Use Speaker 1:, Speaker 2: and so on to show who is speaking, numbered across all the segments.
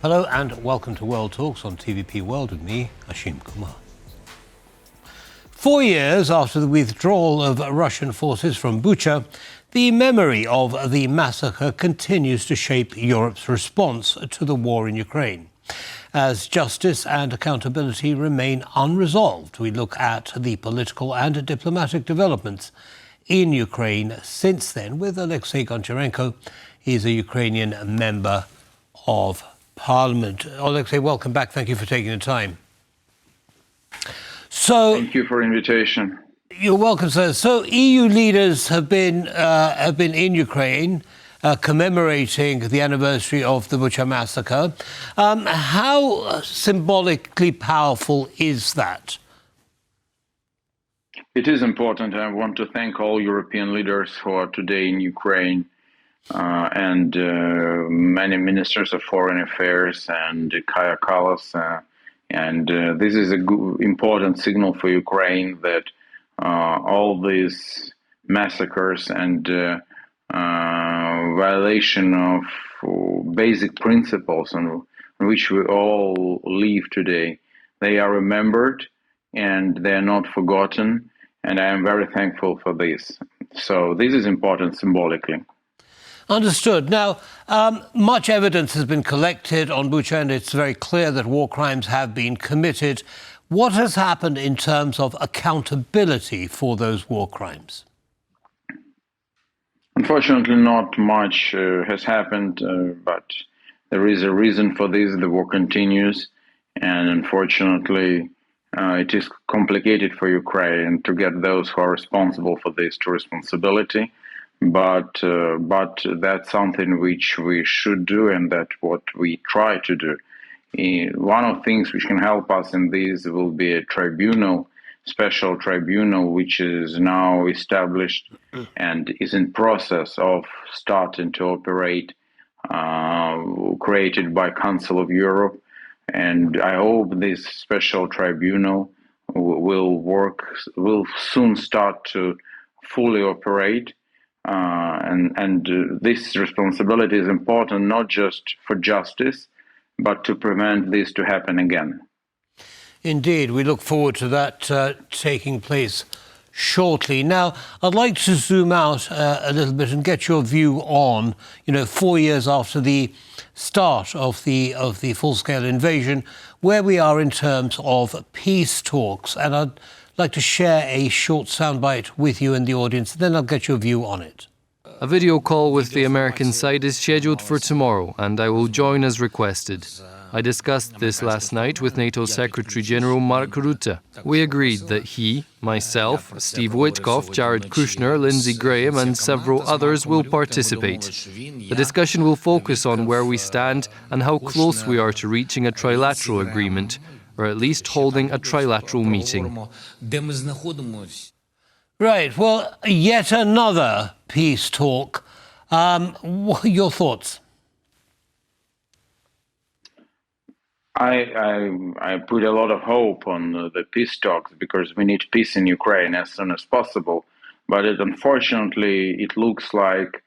Speaker 1: Hello and welcome to World Talks on TVP World with me, Ashim Kumar. 4 years after the withdrawal of Russian forces from Bucha, the memory of the massacre continues to shape Europe's response to the war in Ukraine. As justice and accountability remain unresolved, we look at the political and diplomatic developments in Ukraine since then with Oleksiy Goncharenko. He's a Ukrainian member of Parliament. Oleksiy, welcome back. Thank you for taking the time.
Speaker 2: Thank you for the invitation.
Speaker 1: You're welcome, sir. So EU leaders have been in Ukraine commemorating the anniversary of the Bucha massacre. How symbolically powerful is that?
Speaker 2: It is important. I want to thank all European leaders who are today in Ukraine and many ministers of foreign affairs and Kaya Kallas. This is a good, important signal for Ukraine that all these massacres and violation of basic principles on which we all live today, they are remembered and they are not forgotten. And I am very thankful for this. So this is important symbolically.
Speaker 1: Understood. Now, much evidence has been collected on Bucha, and it's very clear that war crimes have been committed. What has happened in terms of accountability for those war crimes?
Speaker 2: Unfortunately, not much has happened, but there is a reason for this. The war continues, and unfortunately, it is complicated for Ukraine to get those who are responsible for this to responsibility. But that's something which we should do, and that's what we try to do. One of the things which can help us in this will be a tribunal, special tribunal, which is now established and is in process of starting to operate, created by Council of Europe. And I hope this special tribunal will soon start to fully operate. This responsibility is important not just for justice, but to prevent this to happen again.
Speaker 1: Indeed, we look forward to that taking place shortly. Now, I'd like to zoom out a little bit and get your view on, 4 years after the start of the full-scale invasion, where we are in terms of peace talks. And I'd like to share a short soundbite with you and the audience, then I'll get your view on it.
Speaker 3: A video call with the American side is scheduled for tomorrow, and I will join as requested. I discussed this last night with NATO Secretary-General Mark Rutte. We agreed that he, myself, Steve Witkoff, Jared Kushner, Lindsey Graham and several others will participate. The discussion will focus on where we stand and how close we are to reaching a trilateral agreement, or at least holding a trilateral meeting.
Speaker 1: Right, well, yet another peace talk. Your thoughts?
Speaker 2: I put a lot of hope on the peace talks because we need peace in Ukraine as soon as possible. But unfortunately, it looks like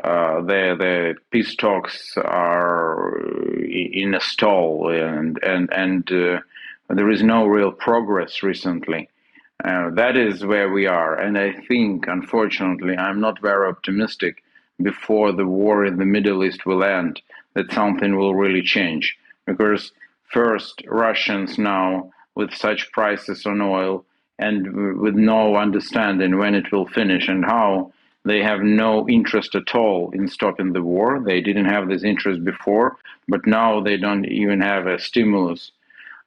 Speaker 2: the peace talks are in a stall, and there is no real progress recently. That is where we are. And I think, unfortunately, I'm not very optimistic before the war in the Middle East will end, that something will really change. Because first, Russians now, with such prices on oil and with no understanding when it will finish and how, they have no interest at all in stopping the war. They didn't have this interest before, but now they don't even have a stimulus.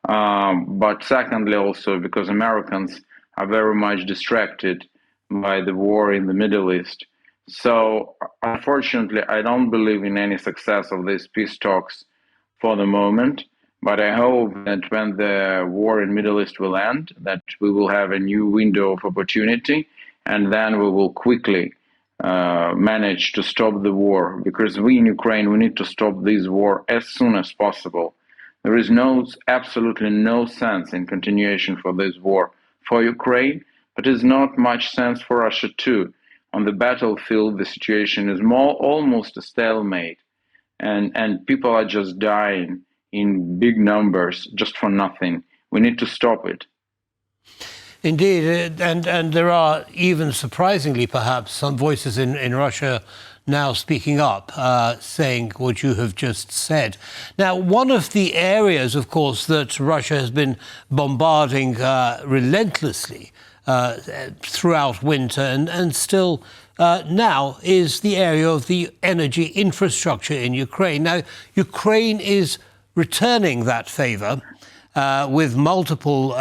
Speaker 2: But secondly, also because Americans are very much distracted by the war in the Middle East. So, unfortunately, I don't believe in any success of these peace talks for the moment. But I hope that when the war in Middle East will end, that we will have a new window of opportunity, and then we will quickly manage to stop the war. Because we in Ukraine, we need to stop this war as soon as possible. There is absolutely no sense in continuation for this war for Ukraine, but there's not much sense for Russia too. On the battlefield, the situation is almost a stalemate, and people are just dying in big numbers just for nothing. We need to stop it.
Speaker 1: Indeed, and there are even surprisingly perhaps some voices in Russia now speaking up, saying what you have just said. Now, one of the areas, of course, that Russia has been bombarding relentlessly throughout winter and still now is the area of the energy infrastructure in Ukraine. Now, Ukraine is returning that favour with multiple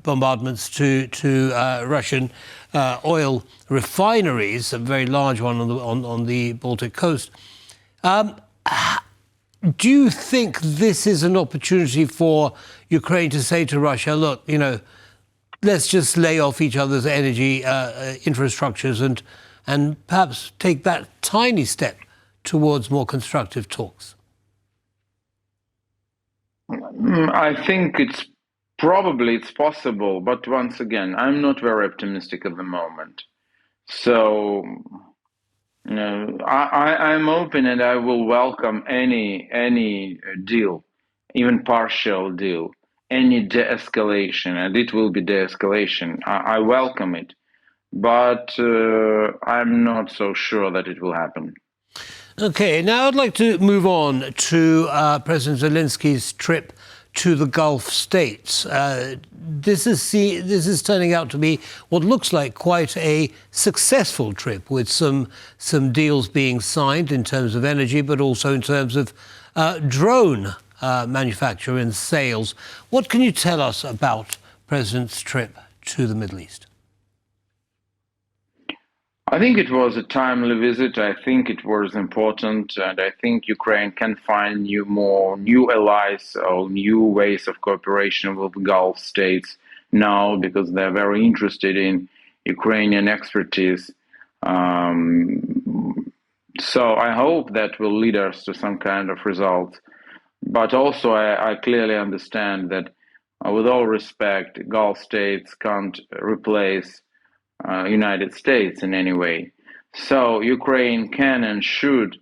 Speaker 1: bombardments to Russian oil refineries, a very large one on the Baltic coast. Do you think this is an opportunity for Ukraine to say to Russia, look, let's just lay off each other's energy infrastructures and perhaps take that tiny step towards more constructive talks?
Speaker 2: I think it's possible, but once again, I'm not very optimistic at the moment. So, I'm open and I will welcome any deal, even partial deal, any de-escalation, and it will be de-escalation. I welcome it, but I'm not so sure that it will happen.
Speaker 1: Okay, now I'd like to move on to President Zelensky's trip to the Gulf states. This is turning out to be what looks like quite a successful trip, with some deals being signed in terms of energy, but also in terms of drone manufacture and sales. What can you tell us about President's trip to the Middle East?
Speaker 2: I think it was a timely visit. I think it was important, and I think Ukraine can find new allies or new ways of cooperation with the Gulf states now, because they're very interested in Ukrainian expertise. So I hope that will lead us to some kind of result. But also I clearly understand that, with all respect, Gulf states can't replace United States in any way. So Ukraine can and should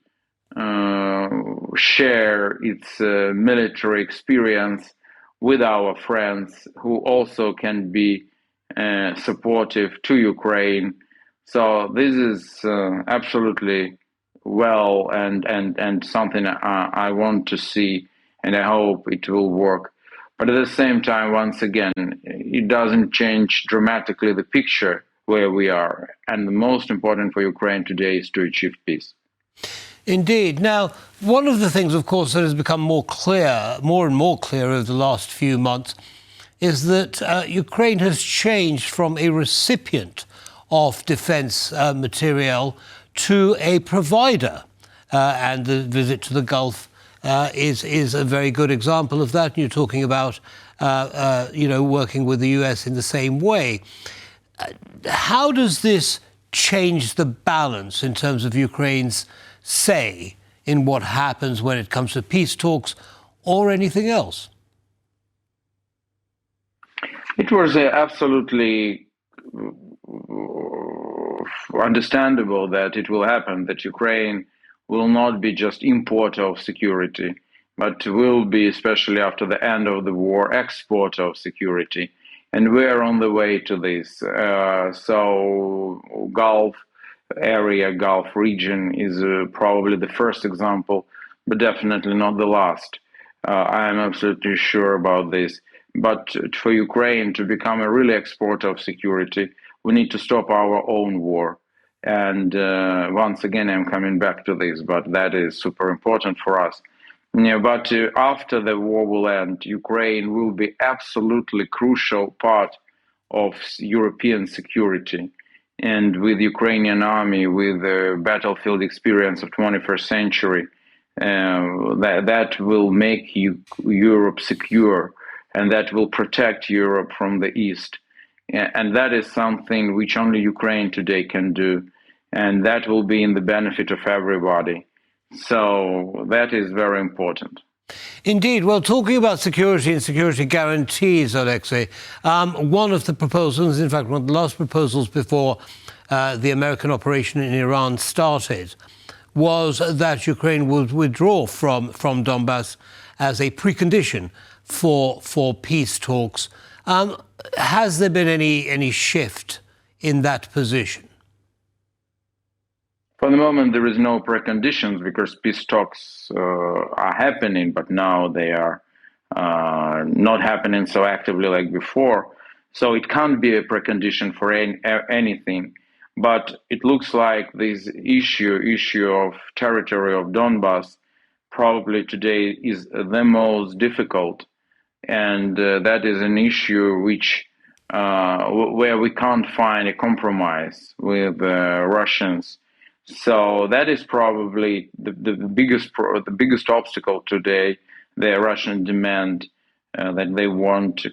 Speaker 2: share its military experience with our friends, who also can be supportive to Ukraine. So this is absolutely well and something I want to see, and I hope it will work. But at the same time, once again, it doesn't change dramatically the picture where we are. And the most important for Ukraine today is to achieve peace.
Speaker 1: Indeed. Now, one of the things, of course, that has become more and more clear over the last few months is that Ukraine has changed from a recipient of defense material to a provider. And the visit to the Gulf is a very good example of that. You're talking about, working with the US in the same way. How does this change the balance in terms of Ukraine's say in what happens when it comes to peace talks or anything else?
Speaker 2: It was absolutely understandable that it will happen, that Ukraine will not be just importer of security, but will be, especially after the end of the war, exporter of security. And we're on the way to this. So Gulf area, Gulf region is probably the first example, but definitely not the last. I am absolutely sure about this. But for Ukraine to become a really exporter of security, we need to stop our own war. And once again, I'm coming back to this, but that is super important for us. But after the war will end, Ukraine will be absolutely crucial part of European security. And with Ukrainian army, with the battlefield experience of 21st century, that will make Europe secure, and that will protect Europe from the East. And that is something which only Ukraine today can do, and that will be in the benefit of everybody. So that is very important.
Speaker 1: Indeed. Well, talking about security and security guarantees, Oleksiy, one of the proposals, in fact, one of the last proposals before the American operation in Iran started, was that Ukraine would withdraw from Donbass as a precondition for peace talks. Has there been any shift in that position?
Speaker 2: For the moment, there is no preconditions because peace talks are happening, but now they are not happening so actively like before. So it can't be a precondition for anything. But it looks like this issue of territory of Donbas probably today is the most difficult, and that is an issue which where we can't find a compromise with Russians. So that is probably the biggest obstacle today. The Russian demand that they want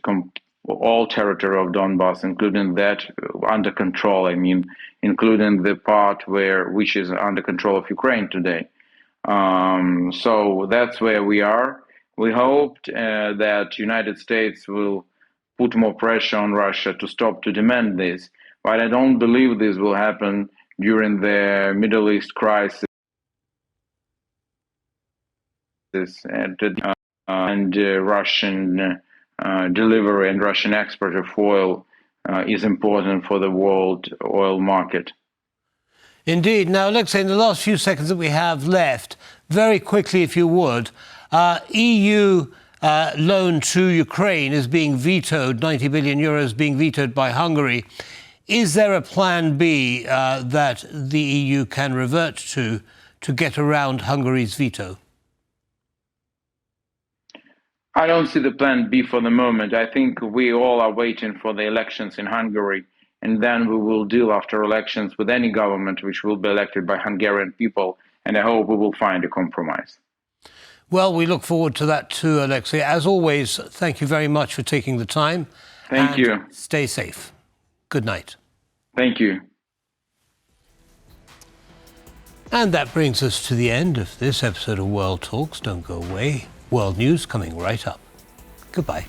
Speaker 2: all territory of Donbas, including that under control. I mean, including the part which is under control of Ukraine today. So that's where we are. We hoped that United States will put more pressure on Russia to demand this, but I don't believe this will happen during the Middle East crisis, and Russian delivery and Russian export of oil is important for the world oil market.
Speaker 1: Indeed. Now, Oleksiy, in the last few seconds that we have left, very quickly, if you would, EU loan to Ukraine is being vetoed, 90 billion euros being vetoed by Hungary. Is there a plan B that the EU can revert to get around Hungary's veto?
Speaker 2: I don't see the plan B for the moment. I think we all are waiting for the elections in Hungary, and then we will deal after elections with any government which will be elected by Hungarian people, and I hope we will find a compromise.
Speaker 1: Well, we look forward to that too, Oleksiy. As always, thank you very much for taking the time.
Speaker 2: Thank you.
Speaker 1: Stay safe. Good night.
Speaker 2: Thank you.
Speaker 1: And that brings us to the end of this episode of World Talks. Don't go away. World News coming right up. Goodbye.